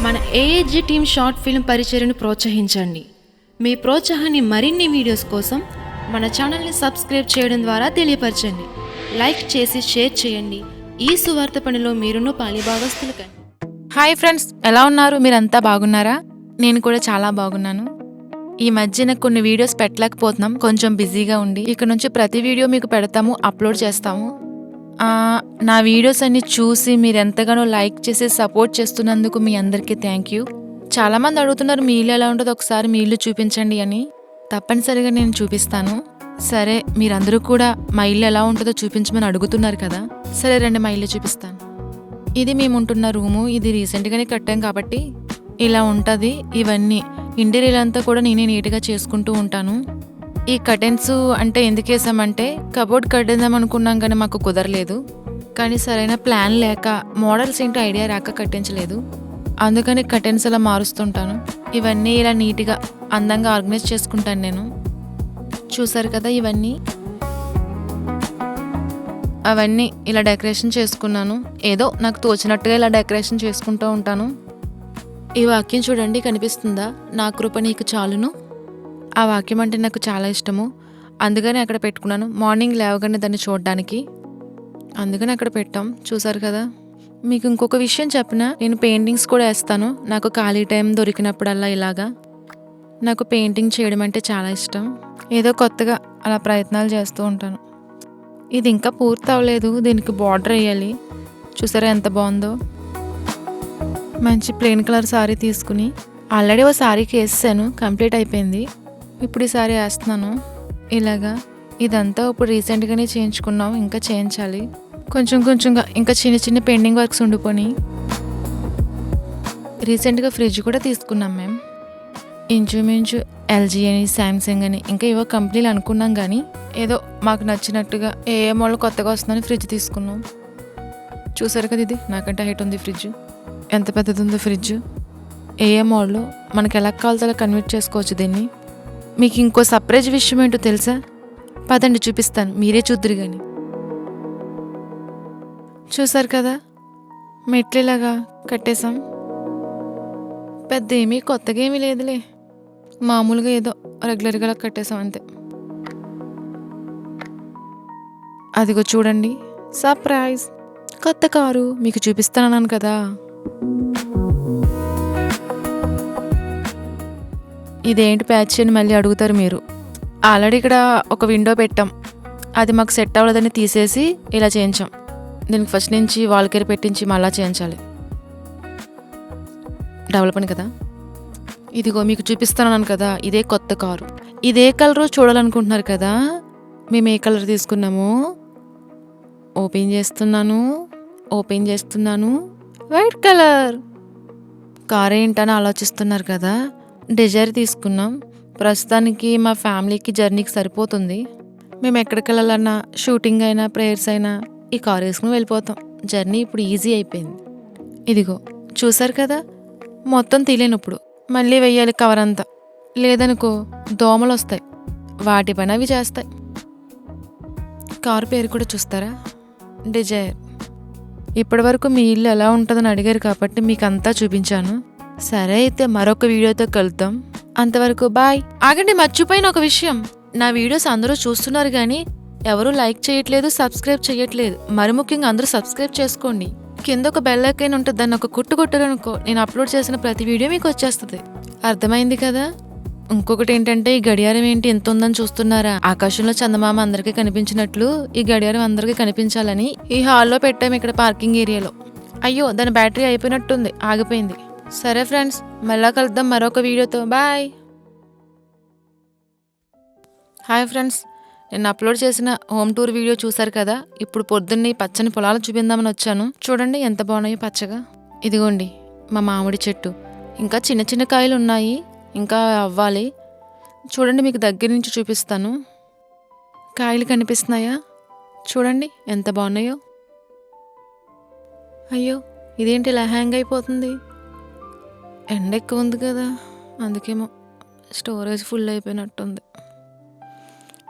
మన AAG team short film పరిచయను ప్రోత్సహించండి. మీ ప్రోత్సాహాన్ని మరిన్ని వీడియోస్ కోసం మన ఛానల్ని సబ్స్క్రైబ్ చేయడం ద్వారా తెలియపరచండి. లైక్ చేసి షేర్ చేయండి. ఈ సువార్త పనిలో మీరును పాలిభాగస్తులు కండి. హాయ్ ఫ్రెండ్స్, ఎలా ఉన్నారు? మీరంతా బాగున్నారా? నేను కూడా చాలా బాగున్నాను. ఈ మధ్యన కొన్ని వీడియోస్ పెట్టలేకపోతున్నాం, కొంచెం బిజీగా ఉండి. ఇక నుంచి ప్రతి వీడియో మీకు పెడతాము, అప్లోడ్ చేస్తాము. నా వీడియోస్ అన్ని చూసి మీరు ఎంతగానో లైక్ చేసి సపోర్ట్ చేస్తున్నందుకు మీ అందరికీ థ్యాంక్ యూ. చాలామంది అడుగుతున్నారు మీ ఇల్లు ఎలా ఉంటుందో ఒకసారి మీ ఇల్లు చూపించండి అని. తప్పనిసరిగా నేను చూపిస్తాను. సరే, మీరందరూ కూడా మా ఇల్లు ఎలా ఉంటుందో చూపించమని అడుగుతున్నారు కదా. సరే రండి, మా ఇల్లు చూపిస్తాను. ఇది మేము ఉంటున్న రూము. ఇది రీసెంట్గానే కట్టాం కాబట్టి ఇలా ఉంటుంది. ఇవన్నీ ఇంటీరియర్ అంతా కూడా నేనే నీట్గా చేసుకుంటూ ఉంటాను. ఈ కర్టెన్స్ అంటే ఎందుకు వేసామంటే కబోర్డ్ కట్టేద్దాం అనుకున్నాం కానీ మాకు కుదరలేదు. కానీ సరైన ప్లాన్ లేక, మోడల్స్ ఏంటో ఐడియా రాక కట్టించలేదు. అందుకని కర్టెన్స్ అలా మారుస్తుంటాను. ఇవన్నీ ఇలా నీట్గా అందంగా ఆర్గనైజ్ చేసుకుంటాను నేను. చూసారు కదా, ఇవన్నీ అవన్నీ ఇలా డెకరేషన్ చేసుకున్నాను. ఏదో నాకు తోచినట్టుగా ఇలా డెకరేషన్ చేసుకుంటూ ఉంటాను. ఈ వాక్యం చూడండి, కనిపిస్తుందా? నా కృప నీకు చాలును. ఆ వాక్యం అంటే నాకు చాలా ఇష్టము. అందుకని అక్కడ పెట్టుకున్నాను. మార్నింగ్ లేవగానే దాన్ని చూడడానికి, అందుకని అక్కడ పెట్టాం. చూసారు కదా. మీకు ఇంకొక విషయం చెప్పిన, నేను పెయింటింగ్స్ కూడా వేస్తాను. నాకు ఖాళీ టైం దొరికినప్పుడల్లా ఇలాగా నాకు పెయింటింగ్ చేయడం అంటే చాలా ఇష్టం. ఏదో కొత్తగా అలా ప్రయత్నాలు చేస్తూ ఉంటాను. ఇది ఇంకా పూర్తి అవ్వలేదు, దీనికి బార్డర్ వేయాలి. చూసారా ఎంత బాగుందో. మంచి ప్లెయిన్ కలర్ శారీ తీసుకుని ఆల్రెడీ ఓ శారీకి వేసాను, కంప్లీట్ అయిపోయింది. ఇప్పుడు ఈ శారీ వేస్తున్నాను ఇలాగా. ఇదంతా ఇప్పుడు రీసెంట్గానే చేయించుకున్నాం, ఇంకా చేయించాలి. కొంచెంగా ఇంకా చిన్న చిన్న పెండింగ్ వర్క్స్ ఉండిపోయి. రీసెంట్గా ఫ్రిడ్జ్ కూడా తీసుకున్నాం మేము. ఇంచుమించు ఎల్జీ అని, శాంసంగ్ అని ఇంకా ఏవో కంపెనీలు అనుకున్నాం, కానీ ఏదో మాకు నచ్చినట్టుగా ఏ మోడల్ కొత్తగా వస్తుందని ఫ్రిడ్జ్ తీసుకున్నాం. చూసారు కదా, ఇది నాకంటే హైట్ ఉంది ఫ్రిడ్జ్. ఎంత పెద్దది ఉందో ఫ్రిడ్జ్. ఏ మోడల్ మనకి ఎలా కావాలో అలా కన్వర్ట్ చేసుకోవచ్చు దీన్ని. మీకు ఇంకో సర్ప్రైజ్ విషయం ఏంటో తెలుసా? పదండి చూపిస్తాను, మీరే చూద్దరు కానీ. చూసారు కదా, మెట్లేలాగా కట్టేశాం. పెద్ద ఏమీ కొత్తగా ఏమీ లేదులే, మామూలుగా ఏదో రెగ్యులర్గా కట్టేశాం అంతే. అదిగో చూడండి, సర్ప్రైజ్ కొత్త కారు మీకు చూపిస్తానన్నాను కదా. ఇదేంటి ప్యాచ్ అని మళ్ళీ అడుగుతారు మీరు. ఆల్రెడీ ఇక్కడ ఒక విండో పెట్టాం, అది మాకు సెట్ అవ్వలేదని తీసేసి ఇలా చేయించాం. దీనికి ఫస్ట్ నుంచి వాల్కేర్ పెట్టించి మళ్ళా చేయించాలి. డబుల్ పని కదా. ఇదిగో మీకు చూపిస్తానన్నాను కదా, ఇదే కొత్త కారు. ఇదే కలరు చూడాలనుకుంటున్నారు కదా. మేము ఏ కలర్ తీసుకున్నాము ఓపెన్ చేస్తున్నాను. వైట్ కలర్ కార్ ఏంటని ఆలోచిస్తున్నారు కదా. డిజైర్ తీసుకున్నాం. ప్రస్తుతానికి మా ఫ్యామిలీకి జర్నీకి సరిపోతుంది. మేము ఎక్కడికి వెళ్ళాలన్నా, షూటింగ్ అయినా, ప్రేయర్స్ అయినా ఈ కార్ వేసుకుని వెళ్ళిపోతాం. జర్నీ ఇప్పుడు ఈజీ అయిపోయింది. ఇదిగో చూసారు కదా, మొత్తం తీలేనప్పుడు మళ్ళీ వెయ్యాలి కవర్ అంతా. లేదనుకో దోమలు వస్తాయి, వాటి పని అవి చేస్తాయి. కారు పేరు కూడా చూస్తారా, డిజైర్. ఇప్పటి వరకు మీ ఇల్లు ఎలా ఉంటుందని అడిగారు కాబట్టి మీకు అంతా చూపించాను. సరే అయితే మరొక వీడియోతో కలుద్దాం. అంతవరకు బాయ్. ఆగండి, మర్చిపోయిన ఒక విషయం. నా వీడియోస్ అందరూ చూస్తున్నారు కానీ ఎవరూ లైక్ చేయట్లేదు, సబ్స్క్రైబ్ చేయట్లేదు. మరి ముఖ్యంగా అందరూ సబ్స్క్రైబ్ చేసుకోండి. కింద ఒక బెల్ ఐకాన్ ఉంటుంది, దాన్ని ఒక కొట్టరనుకో నేను అప్లోడ్ చేసిన ప్రతి వీడియో మీకు వచ్చేస్తుంది. అర్థమైంది కదా. ఇంకొకటి ఏంటంటే, ఈ గడియారం ఏంటి ఎంత ఉందని చూస్తున్నారా? ఆకాశంలో చందమామ అందరికీ కనిపించినట్లు ఈ గడియారం అందరికీ కనిపించాలని ఈ హాల్లో పెట్టాము, ఇక్కడ పార్కింగ్ ఏరియాలో. అయ్యో, దాని బ్యాటరీ అయిపోయినట్టుంది, ఆగిపోయింది. సరే ఫ్రెండ్స్, మళ్ళా కలుద్దాం మరొక వీడియోతో. బాయ్. హాయ్ ఫ్రెండ్స్, నేను అప్లోడ్ చేసిన హోమ్ టూర్ వీడియో చూసారు కదా. ఇప్పుడు పొద్దున్నే పచ్చని పొలాలు చూపిందామని వచ్చాను. చూడండి ఎంత బాగున్నాయో పచ్చగా. ఇదిగోండి మా మామిడి చెట్టు. ఇంకా చిన్న చిన్న కాయలు ఉన్నాయి, ఇంకా అవ్వాలి. చూడండి, మీకు దగ్గర నుంచి చూపిస్తాను. కాయలు కనిపిస్తున్నాయా? చూడండి ఎంత బాగున్నాయో. అయ్యో, ఇదేంటి ఇలా హ్యాంగ్ అయిపోతుంది? ఎండ ఎక్కువ ఉంది కదా, అందుకేమో స్టోరేజ్ ఫుల్ అయిపోయినట్టుంది.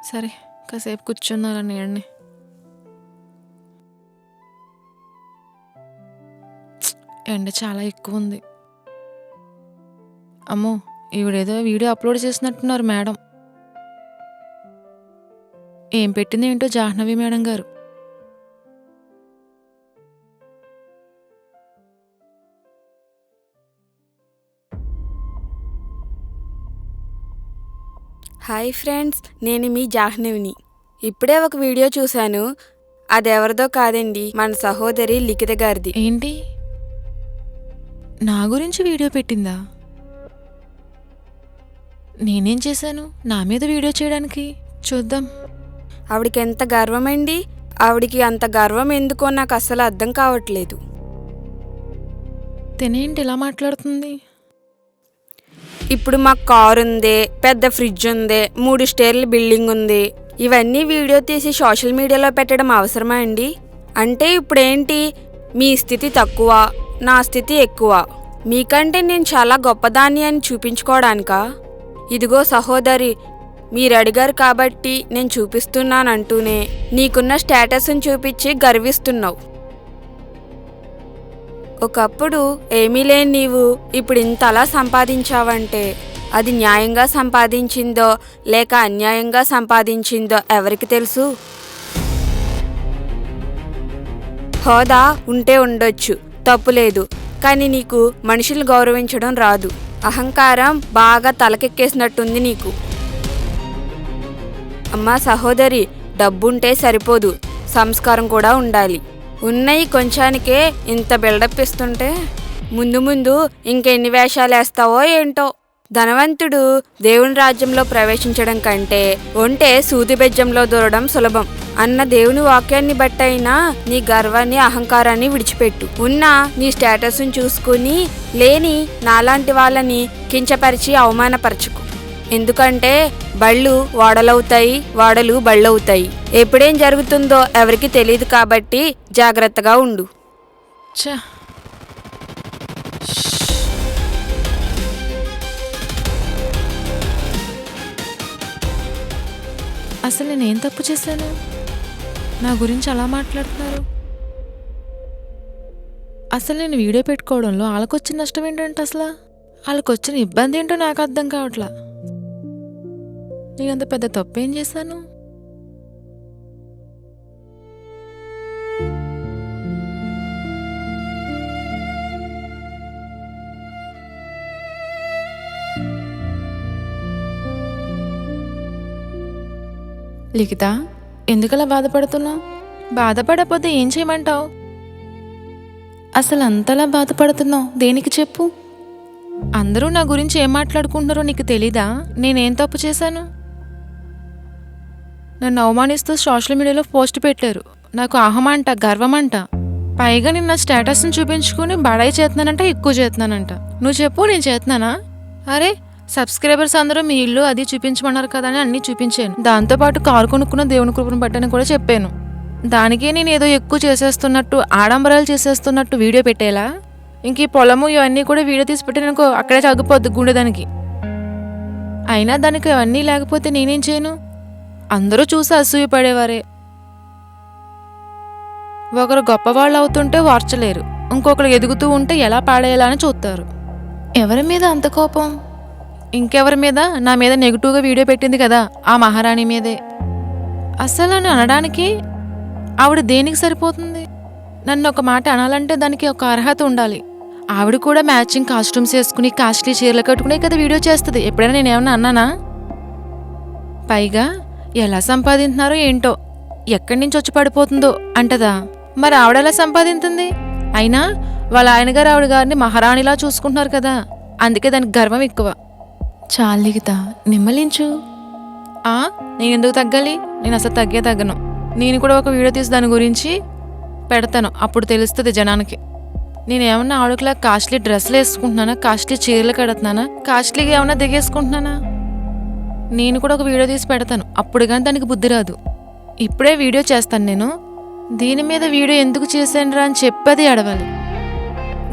సరే, కాసేపు కూర్చున్నారా నీడని. ఎండ చాలా ఎక్కువ ఉంది. అమ్మో, ఈవిడేదో వీడియో అప్లోడ్ చేసినట్టున్నారు మేడం. ఏం పెట్టింది ఏంటో జాహ్నవి మేడం గారు. హాయ్ ఫ్రెండ్స్, నేను మీ జాహ్నవిని. ఇప్పుడే ఒక వీడియో చూశాను. అదెవరిదో కాదండి, మన సహోదరి లిఖిత గారిది. ఏంటి, నా గురించి వీడియో పెట్టిందా? నేనేం చేశాను నా మీద వీడియో చేయడానికి? చూద్దాం. ఆవిడికి ఎంత గర్వమండి. ఆవిడికి అంత గర్వం ఎందుకో నాకు అస్సలు అర్థం కావట్లేదు. తినేంటి ఇలా మాట్లాడుతుంది? ఇప్పుడు మాకు కారు ఉంది, పెద్ద ఫ్రిడ్జ్ ఉంది, 3 స్టేర్ల బిల్డింగ్ ఉంది. ఇవన్నీ వీడియో తీసి సోషల్ మీడియాలో పెట్టడం అవసరమా అండి? అంటే ఇప్పుడేంటి, మీ స్థితి తక్కువ, నా స్థితి ఎక్కువ, మీకంటే నేను చాలా గొప్పదాన్ని అని చూపించుకోవడానికా? ఇదిగో సహోదరి, మీరు అడిగారు కాబట్టి నేను చూపిస్తున్నానంటూనే నీకున్న స్టేటస్ని చూపించి గర్విస్తున్నావు. ఒకప్పుడు ఏమీ లేని నీవు ఇప్పుడు ఇంతలా సంపాదించావంటే అది న్యాయంగా సంపాదించిందో లేక అన్యాయంగా సంపాదించిందో ఎవరికి తెలుసు? హోదా ఉంటే ఉండొచ్చు, తప్పులేదు. కానీ నీకు మనుషులు గౌరవించడం రాదు. అహంకారం బాగా తలకెక్కేసినట్టుంది నీకు. అమ్మా సహోదరి, డబ్బుంటే సరిపోదు, సంస్కారం కూడా ఉండాలి. ఉన్నయి కొంచానికే ఇంత బిల్డప్ ఇస్తుంటే ముందు ముందు ఇంకెన్ని వేషాలు వేస్తావో ఏంటో. ధనవంతుడు దేవుని రాజ్యంలో ప్రవేశించడం కంటే ఒంటే సూది బెజ్జంలో దూరడం సులభం అన్న దేవుని వాక్యాన్ని బట్టయినా నీ గర్వాన్ని అహంకారాన్ని విడిచిపెట్టు. ఉన్న నీ స్టేటస్ను చూసుకుని లేని నాలాంటి వాళ్ళని కించపరిచి అవమానపరచుకు. ఎందుకంటే బళ్ళు వాడలవుతాయి, వాడలు బళ్ళవుతాయి. ఎప్పుడేం జరుగుతుందో ఎవరికి తెలియదు కాబట్టి జాగ్రత్తగా ఉండు. ఛ, అసలు నేనేం తప్పు చేశాను? నా గురించి అలా మాట్లాడుతున్నారు. అసలు నేను వీడియో పెట్టుకోవడంలో వాళ్ళకొచ్చిన నష్టం ఏంటంటే, అసలు వాళ్ళకొచ్చిన ఇబ్బంది ఏంటో నాకు అర్థం కావట్లా. నేనంత పెద్ద తప్పేం చేశాను? లిఖిత, ఎందుకలా బాధపడుతున్నావు? బాధపడకపోతే ఏం చేయమంటావు? అసలు అంతలా బాధపడుతున్నావు దేనికి చెప్పు? అందరూ నా గురించి ఏం మాట్లాడుకుంటున్నారో నీకు తెలీదా? నేనేం తప్పు చేశాను? నన్ను అవమానిస్తూ సోషల్ మీడియాలో పోస్ట్ పెట్టారు. నాకు అహమంట, గర్వమంట. పైగా నేను నా స్టేటస్ని చూపించుకుని బడాయి చేస్తున్నానంట, ఎక్కువ చేస్తున్నానంట. నువ్వు చెప్పు, నేను చేస్తున్నానా? అరే, సబ్స్క్రైబర్స్ అందరూ మీ ఇల్లు అది చూపించమన్నారు కదా అని అన్నీ చూపించాను. దాంతోపాటు కారు కొనుక్కున్న దేవుని కృపను బట్టని కూడా చెప్పాను. దానికే నేను ఏదో ఎక్కువ చేసేస్తున్నట్టు, ఆడంబరాలు చేసేస్తున్నట్టు వీడియో పెట్టేలా? ఇంక ఈ పొలము ఇవన్నీ కూడా వీడియో తీసి పెట్టానుకో అక్కడే తగ్గిపోద్ది గుండె దానికి. అయినా దానికి అవన్నీ లేకపోతే నేనేం చేయను? అందరూ చూసి అసూయ పడేవారే. ఒకరు గొప్పవాళ్ళు అవుతుంటే వార్చలేరు, ఇంకొకరు ఎదుగుతూ ఉంటే ఎలా పాడేయాలా అని చూస్తారు. ఎవరి మీద అంత కోపం? ఇంకెవరి మీద? నా మీద నెగిటివ్గా వీడియో పెట్టింది కదా, ఆ మహారాణి మీదే. అసలు నన్ను అనడానికి ఆవిడ దేనికి సరిపోతుంది? నన్ను ఒక మాట అనాలంటే దానికి ఒక అర్హత ఉండాలి. ఆవిడ కూడా మ్యాచింగ్ కాస్ట్యూమ్స్ వేసుకుని కాస్ట్లీ చీరలు కట్టుకునే కదా వీడియో చేస్తుంది. ఎప్పుడైనా నేనేమన్నా అన్నానా? పైగా ఎలా సంపాదింటున్నారో ఏంటో, ఎక్కడి నుంచి వచ్చి పడిపోతుందో అంటదా. మరి ఆవిడ ఎలా సంపాదించింది? అయినా వాళ్ళ ఆయన గారు ఆవిడ గారిని మహారాణిలా చూసుకుంటున్నారు కదా, అందుకే దానికి గర్వం ఎక్కువ. చాలు లిఖిత, నిమ్మలించు. నేను ఎందుకు తగ్గాలి? నేను అసలు తగ్గను. నేను కూడా ఒక వీడియో తీసి దాని గురించి పెడతాను, అప్పుడు తెలుస్తుంది జనానికి. నేనేమన్నా ఆవిడకులా కాస్ట్లీ డ్రెస్సులు వేసుకుంటున్నానా, కాస్ట్లీ చీరలు కడుతున్నానా, కాస్ట్లీగా ఏమన్నా దిగేసుకుంటున్నానా? నేను కూడా ఒక వీడియో తీసి పెడతాను, అప్పుడు కానీ దానికి బుద్ధి రాదు. ఇప్పుడే వీడియో చేస్తాను నేను. దీని మీద వీడియో ఎందుకు చేశానురా అని చెప్పది అడవాలి.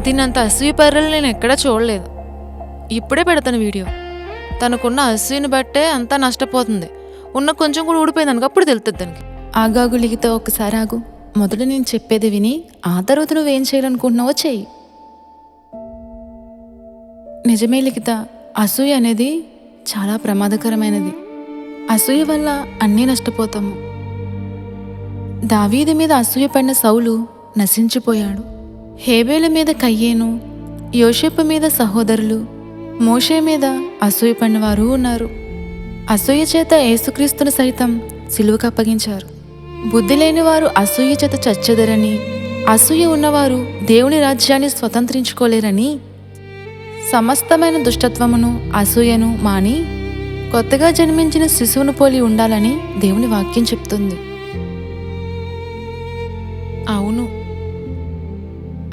దీని అంత అసూయ పర్రలు నేను ఎక్కడా చూడలేదు. ఇప్పుడే పెడతాను వీడియో. తనకున్న అసూయని బట్టే అంతా నష్టపోతుంది. ఉన్న కొంచెం కూడా ఊడిపోయింది అనుకో, అప్పుడు తెలుస్తుంది దానికి. ఆగాగు లిఖిత, ఒకసారి ఆగు. మొదట నేను చెప్పేది విని ఆ తర్వాత నువ్వేం చేయాలనుకుంటున్నావో చెయ్యి. నిజమే లిఖిత, అసూయ అనేది చాలా ప్రమాదకరమైనది. అసూయ వల్ల అన్నీ నష్టపోతాము. దావీదు మీద అసూయపడిన సౌలు నశించిపోయాడు. హేబేలు మీద కయ్యేను, యోషేపు మీద సహోదరులు, మోషే మీద అసూయపడిన వారు ఉన్నారు. అసూయ చేత యేసుక్రీస్తును సైతం సిలువకు అప్పగించారు. బుద్ధి లేని వారు అసూయ చేత చచ్చెదరని, అసూయ ఉన్నవారు దేవుని రాజ్యాన్ని స్వతంత్రించుకోలేరని, సమస్తమైన దుష్టత్వమును అసూయను మాని కొత్తగా జన్మించిన శిశువును పోలి ఉండాలని దేవుని వాక్యం చెప్తుంది. అవును.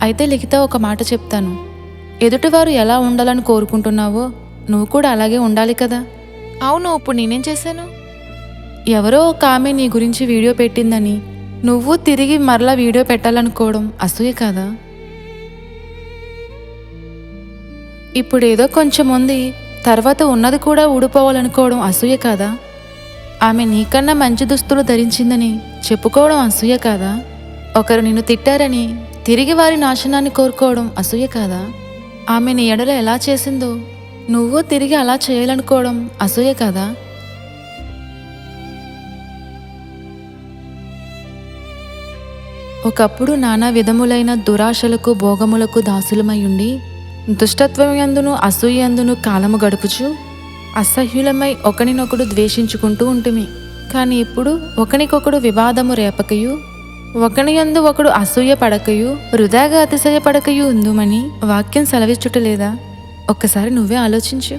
అయితే లిఖిత ఒక మాట చెప్తాను. ఎదుటివారు ఎలా ఉండాలని కోరుకుంటున్నావో నువ్వు కూడా అలాగే ఉండాలి కదా. అవును, ఇప్పుడు నేనేం చేశాను? ఎవరో ఒక ఆమె నీ గురించి వీడియో పెట్టిందని నువ్వు తిరిగి మరలా వీడియో పెట్టాలనుకోవడం అసూయ కాదా? ఇప్పుడేదో కొంచెం ఉంది, తర్వాత ఉన్నది కూడా ఊడిపోవాలనుకోవడం అసూయ కాదా? ఆమె నీకన్నా మంచి దుస్తులు ధరించిందని చెప్పుకోవడం అసూయ కాదా? ఒకరు నిన్ను తిట్టారని తిరిగి వారి నాశనాన్ని కోరుకోవడం అసూయ కాదా? ఆమె నీ ఎడల ఎలా చేసిందో నువ్వు తిరిగి అలా చేయాలనుకోవడం అసూయ కాదా? ఒకప్పుడు నానా విధములైన దురాశలకు భోగములకు దాసులమయ్యుండి దుష్టత్వయందును అసూయందును కాలము గడుపుచు అసహ్యులమై ఒకనినొకడు ద్వేషించుకుంటూ ఉంటుమి. కాని ఇప్పుడు ఒకనికొకడు వివాదము రేపకయు, ఒకనియందు ఒకడు అసూయ పడకయు, వృధాగా అతిశయపడకయు ఉందుమని వాక్యం సెలవిచ్చుటలేదా? ఒక్కసారి నువ్వే ఆలోచించు.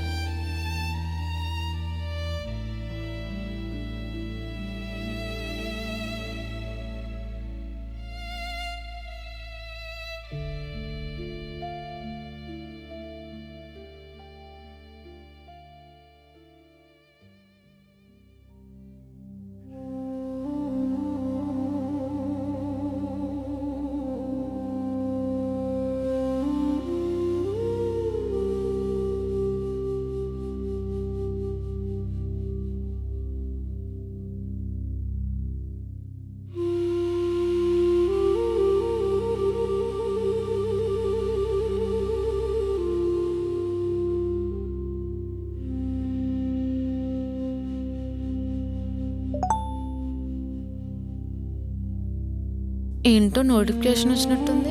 ఏంటో నోటిఫికేషన్ వచ్చినట్టుంది.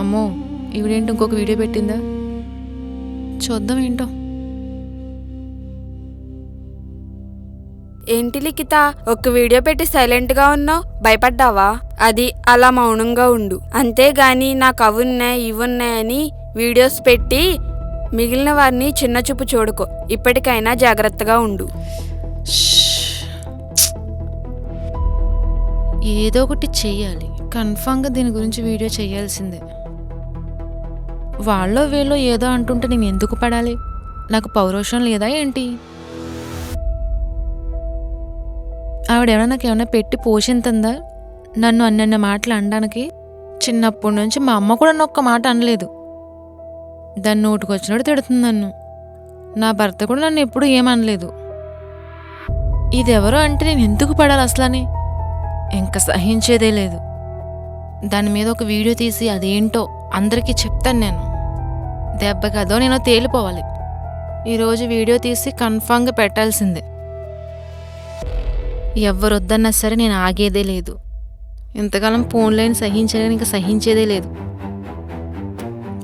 అమ్మో, ఈవిడేంటి ఇంకొక వీడియో పెట్టిందా? చూద్దాం ఏంటో. ఏంటి లిఖిత, ఒక్క వీడియో పెట్టి సైలెంట్గా ఉన్నావు? భయపడ్డావా? అది అలా మౌనంగా ఉండు. అంతేగాని నాకు అవున్నాయి ఇవున్నాయని వీడియోస్ పెట్టి మిగిలిన వారిని చిన్న చూపు చూడుకో. ఇప్పటికైనా జాగ్రత్తగా ఉండు. ఏదో ఒకటి చెయ్యాలి. కన్ఫామ్గా దీని గురించి వీడియో చేయాల్సిందే. వాళ్ళో వీళ్ళో ఏదో అంటుంటే నేను ఎందుకు పడాలి? నాకు పౌరోషం లేదా ఏంటి? ఆవిడేమైనా నాకు ఏమైనా పెట్టి పోషింతుందా నన్ను అన్నన్న మాటలు అనడానికి? చిన్నప్పటి నుంచి మా అమ్మ కూడా నొక్క మాట అనలేదు. దాన్ని నోటుకొచ్చినట్టు తిడుతుంది నన్ను. నా భర్త కూడా నన్ను ఎప్పుడూ ఏమనలేదు. ఇదెవరో అంటే నేను ఎందుకు పడాలి అసలని? ఇంకా సహించేదే లేదు. దాని మీద ఒక వీడియో తీసి అదేంటో అందరికీ చెప్తాను నేను. దెబ్బకి అదో నేను తేలిపోవాలి. ఈరోజు వీడియో తీసి కన్ఫామ్గా పెట్టాల్సిందే. ఎవరొద్దన్నా సరే నేను ఆగేదే లేదు. ఇంతకాలం ఫోన్లైన్ సహించలేని ఇంకా సహించేదే లేదు.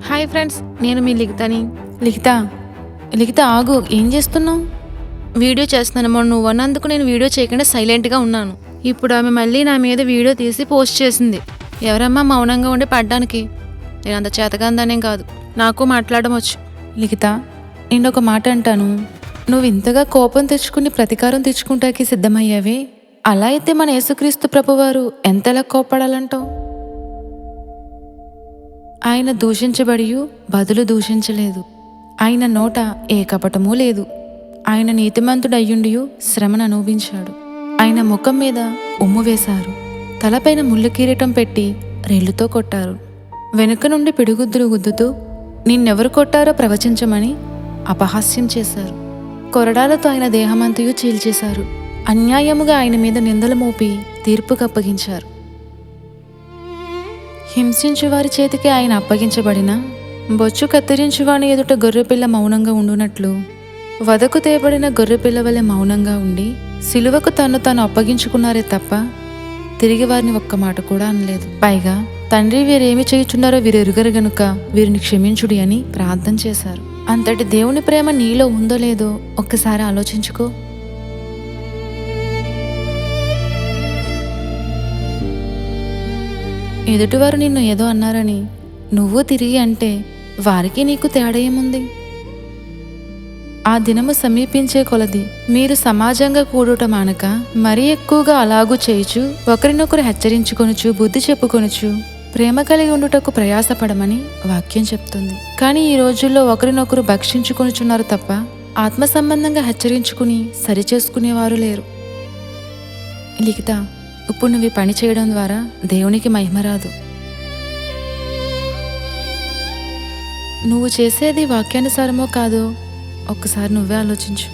హాయ్ ఫ్రెండ్స్, నేను మీ లిఖితని. లిఖిత ఆగు, ఏం చేస్తున్నావు? వీడియో చేస్తున్నాను. మొన్న నువ్వు అన్నందుకు నేను వీడియో చేయకుండా సైలెంట్గా ఉన్నాను. ఇప్పుడు ఆమె మళ్ళీ నా మీద వీడియో తీసి పోస్ట్ చేసింది. ఎవరమ్మా మౌనంగా ఉండి పడ్డానికి? నేను అంత చేతకందానేం కాదు, నాకు మాట్లాడడం వచ్చు. లిఖిత, నేను ఒక మాట అంటాను. నువ్వు ఇంతగా కోపం తెచ్చుకుని ప్రతీకారం తెచ్చుకుంటాకి సిద్ధమయ్యావే, అలా అయితే మన యేసుక్రీస్తు ప్రభువారు ఎంతలా కోపడాలంటావు? ఆయన దూషించబడియు బదులు దూషించలేదు. ఆయన నోట ఏ కపటమూ లేదు. ఆయన నీతిమంతుడయ్యుండియు శ్రమను అనుభవించాడు. ఆయన ముఖం మీద ఉమ్ము వేశారు. తలపైన ముళ్ళు కిరీటం పెట్టి రెల్లుతో కొట్టారు. వెనుక నుండి పిడిగుద్దులు గుద్దుతూ నిన్నెవరు కొట్టారో ప్రవచించమని అపహాస్యం చేశారు. కొరడాలతో ఆయన దేహమంతయు చీల్చేశారు. అన్యాయముగా ఆయన మీద నిందలు మోపి తీర్పుకు అప్పగించారు. హింసించు వారి చేతికి ఆయన అప్పగించబడినా బొచ్చు కత్తిరించువాని ఎదుట గొర్రెపిల్ల మౌనంగా ఉండునట్లు వదకు తేబడిన గొర్రెపిల్ల వలె మౌనంగా ఉండి సిలువకు తను తాను అప్పగించుకున్నారే తప్ప తిరిగి వారిని ఒక్క మాట కూడా అనలేదు. పైగా తండ్రి వీరేమి చేయుచున్నారో వీరెరుగరు గనుక వీరిని క్షమించుడి అని ప్రార్థన చేశారు. అంతటి దేవుని ప్రేమ నీలో ఉందో లేదో ఒక్కసారి ఆలోచించుకో. ఎదుటివారు నిన్ను ఏదో అన్నారని నువ్వు తిరిగి అంటే వారికి నీకు తేడా ఏముంది? ఆ దినము సమీపించే కొలది మీరు సమాజంగా కూడుట మానక మరీ ఎక్కువగా అలాగూ చేయుచు ఒకరినొకరు హెచ్చరించుకొనుచు బుద్ధి చెప్పుకొనుచు ప్రేమ కలిగి ఉండుటకు ప్రయాసపడమని వాక్యం చెప్తుంది. కానీ ఈ రోజుల్లో ఒకరినొకరు భక్షించుకొనుచున్నారు తప్ప ఆత్మ సంబంధంగా హెచ్చరించుకుని సరిచేసుకునేవారు లేరు. లిఖిత, ఇప్పుడు నువ్వు ఈ పని చేయడం ద్వారా దేవునికి మహిమ రాదు. నువ్వు చేసేది వాక్యానుసారమో కాదో ఒక్కసారి నువ్వే ఆలోచించు.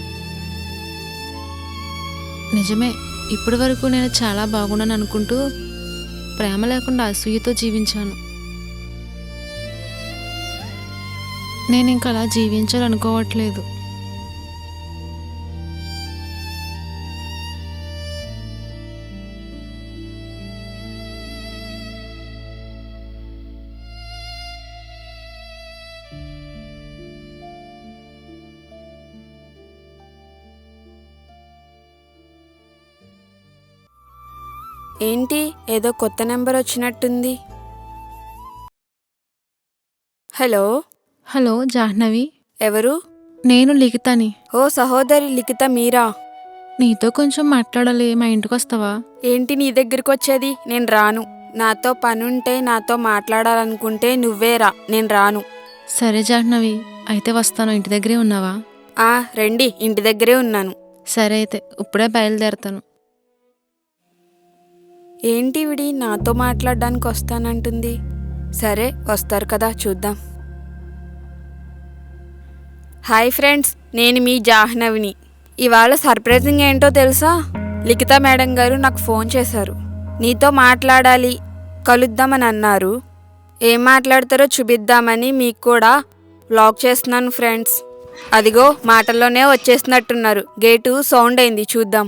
నిజమే, ఇప్పటి వరకు నేను చాలా బాగున్నాను అనుకుంటూ ప్రేమ లేకుండా అసూయతో జీవించాను. నేను ఇంకా అలా జీవించాలనుకోవట్లేదు. ఏంటి, ఏదో కొత్త నెంబర్ వచ్చినట్టుంది. హలో. హలో జాహ్నవి. ఎవరు? నేను లిఖితని. ఓ సహోదరి లిఖిత, మీరా? నీతో కొంచెం మాట్లాడాలి, మా ఇంటికి వస్తావా? ఏంటి నీ దగ్గరికి వచ్చేది? నేను రాను. నాతో పనుంటే, నాతో మాట్లాడాలనుకుంటే నువ్వే రా, నేను రాను. సరే జాహ్నవి, అయితే వస్తాను. ఇంటి దగ్గరే ఉన్నావా? రండి, ఇంటి దగ్గరే ఉన్నాను. సరే అయితే ఇప్పుడే బయలుదేరతాను. ఏంటి విడి నాతో మాట్లాడడానికి వస్తానంటుంది? సరే, వస్తారు కదా, చూద్దాం. హాయ్ ఫ్రెండ్స్, నేను మీ జాహ్నవిని. ఇవాళ సర్ప్రైజింగ్ ఏంటో తెలుసా? లిఖిత మేడం గారు నాకు ఫోన్ చేశారు. నీతో మాట్లాడాలి, కలుద్దామని అన్నారు. ఏం మాట్లాడతారో చూపిద్దామని మీకు కూడా వ్లాగ్ చేస్తున్నాను ఫ్రెండ్స్. అదిగో మాటల్లోనే వచ్చేసినట్టున్నారు. గేటు సౌండ్ అయింది, చూద్దాం.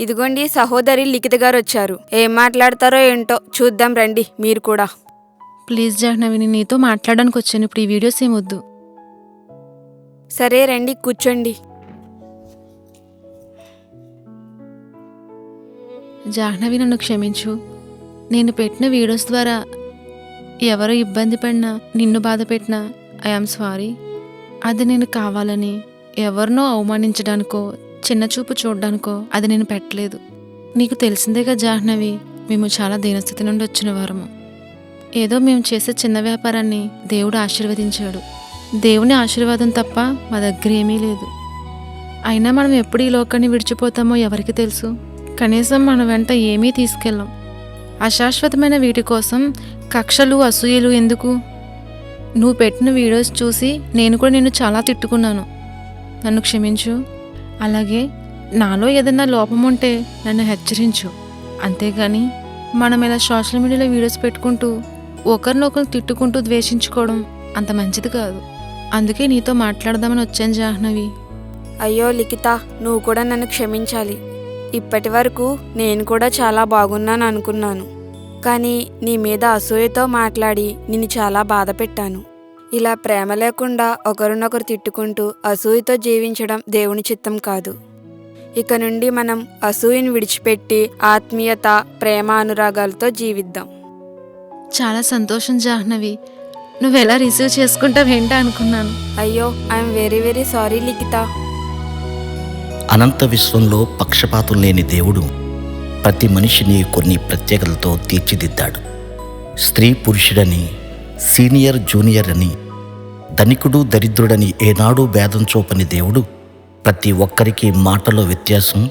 ఇదిగోండి, సహోదరి లిఖిత గారు వచ్చారు. ఏం మాట్లాడతారో ఏంటో చూద్దాం, రండి మీరు కూడా. ప్లీజ్ జాహ్నవి, నేను నీతో మాట్లాడడానికి వచ్చాను. ఇప్పుడు ఈ వీడియోస్ ఏమొద్దు. సరే రండి, కూర్చోండి. జాహ్నవి, నన్ను క్షమించు. నేను పెట్టిన వీడియోస్ ద్వారా ఎవరో ఇబ్బంది పడినా, నిన్ను బాధ పెట్టినా ఐఆమ్ సారీ. అది నేను కావాలని ఎవరినో అవమానించడానికో చిన్నచూపు చూడడానికో అది నేను పెట్టలేదు. నీకు తెలిసిందేగా జాహ్నవి, మేము చాలా దీనస్థితి నుండి వచ్చిన వారము. ఏదో మేము చేసే చిన్న వ్యాపారాన్ని దేవుడు ఆశీర్వదించాడు. దేవుని ఆశీర్వాదం తప్ప మా దగ్గర ఏమీ లేదు. అయినా మనం ఎప్పుడు ఈ లోకాన్ని విడిచిపోతామో ఎవరికి తెలుసు? కనీసం మన వెంట ఏమీ తీసుకెళ్ళాం. అశాశ్వతమైన వీటి కోసం కక్షలు అసూయలు ఎందుకు? నువ్వు పెట్టిన వీడియోస్ చూసి నేను కూడా నిన్ను చాలా తిట్టుకున్నాను. నన్ను క్షమించు. అలాగే నాలో ఏదైనా లోపం ఉంటే నన్ను హెచ్చరించు. అంతేగాని మనం ఇలా సోషల్ మీడియాలో వీడియోస్ పెట్టుకుంటూ ఒకరినొకరు తిట్టుకుంటూ ద్వేషించుకోవడం అంత మంచిది కాదు. అందుకే నీతో మాట్లాడదామని వచ్చాను జాహ్నవి. అయ్యో లిఖిత, నువ్వు కూడా నన్ను క్షమించాలి. ఇప్పటి వరకు నేను కూడా చాలా బాగున్నాను అనుకున్నాను. కానీ నీ మీద అసూయతో మాట్లాడి నిన్ను చాలా బాధ పెట్టాను. ఇలా ప్రేమ లేకుండా ఒకరినొకరు తిట్టుకుంటూ అసూయతో జీవించడం దేవుని చిత్తం కాదు. ఇక నుండి మనం అసూయను విడిచిపెట్టి ఆత్మీయత, ప్రేమ, అనురాగాలతో జీవిద్దాం. చాలా సంతోషం జాహ్నవి. నువ్వు ఎలా రిసీవ్ చేసుకుంటావేంటా అనుకున్నాను. అయ్యో, ఐఎమ్ వెరీ వెరీ సారీ లిఖిత. అనంత విశ్వంలో పక్షపాతం లేని దేవుడు ప్రతి మనిషిని కొన్ని ప్రత్యేకతలతో తీర్చిదిద్దాడు. స్త్రీ పురుషుడని, సీనియర్ జూనియర్ అని, ధనికుడు దరిద్రుడని ఏనాడూ భేదం చూపని దేవుడు ప్రతి ఒక్కరికి మాటలో వ్యత్యాసం,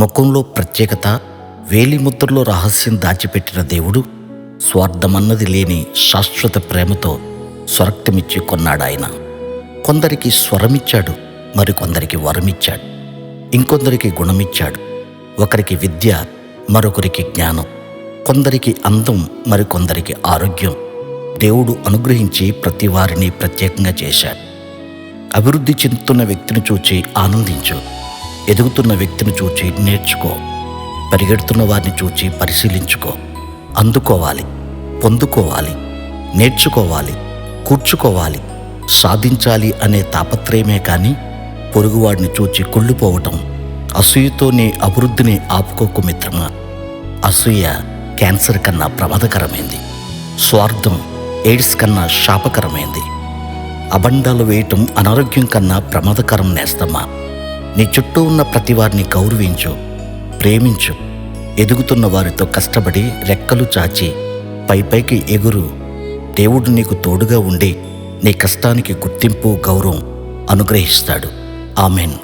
ముఖంలో ప్రత్యేకత, వేలిముద్రలో రహస్యం దాచిపెట్టిన దేవుడు స్వార్థమన్నది లేని శాశ్వత ప్రేమతో స్వరక్తమిచ్చి కొన్నాడాయన. కొందరికి స్వరమిచ్చాడు, మరికొందరికి వరమిచ్చాడు, ఇంకొందరికి గుణమిచ్చాడు. ఒకరికి విద్య, మరొకరికి జ్ఞానం, కొందరికి అందం, మరికొందరికి ఆరోగ్యం దేవుడు అనుగ్రహించి ప్రతి వారిని ప్రత్యేకంగా చేశాడు. అభివృద్ధి చెందుతున్న వ్యక్తిని చూచి ఆనందించు, ఎదుగుతున్న వ్యక్తిని చూచి నేర్చుకో, పరిగెడుతున్న వారిని చూచి పరిశీలించుకో. అందుకోవాలి, పొందుకోవాలి, నేర్చుకోవాలి, కూర్చుకోవాలి, సాధించాలి అనే తాపత్రయమే కానీ పొరుగువాడిని చూచి కుళ్ళిపోవటం, అసూయతో నీ అభివృద్ధిని ఆపుకోకు మిత్రమా. అసూయ క్యాన్సర్ కన్నా ప్రమాదకరమైంది. స్వార్థం ఎయిడ్స్ కన్నా శాపకరమైంది. అబండాలు వేయటం అనారోగ్యం కన్నా ప్రమాదకరం నేస్తమా. నీ చుట్టూ ఉన్న ప్రతి వారిని గౌరవించు, ప్రేమించు. ఎదుగుతున్న వారితో కష్టపడి రెక్కలు చాచి పైకి ఎగురు. దేవుడు నీకు తోడుగా ఉండి నీ కష్టానికి గుర్తింపు, గౌరవం అనుగ్రహిస్తాడు. ఆమెన్.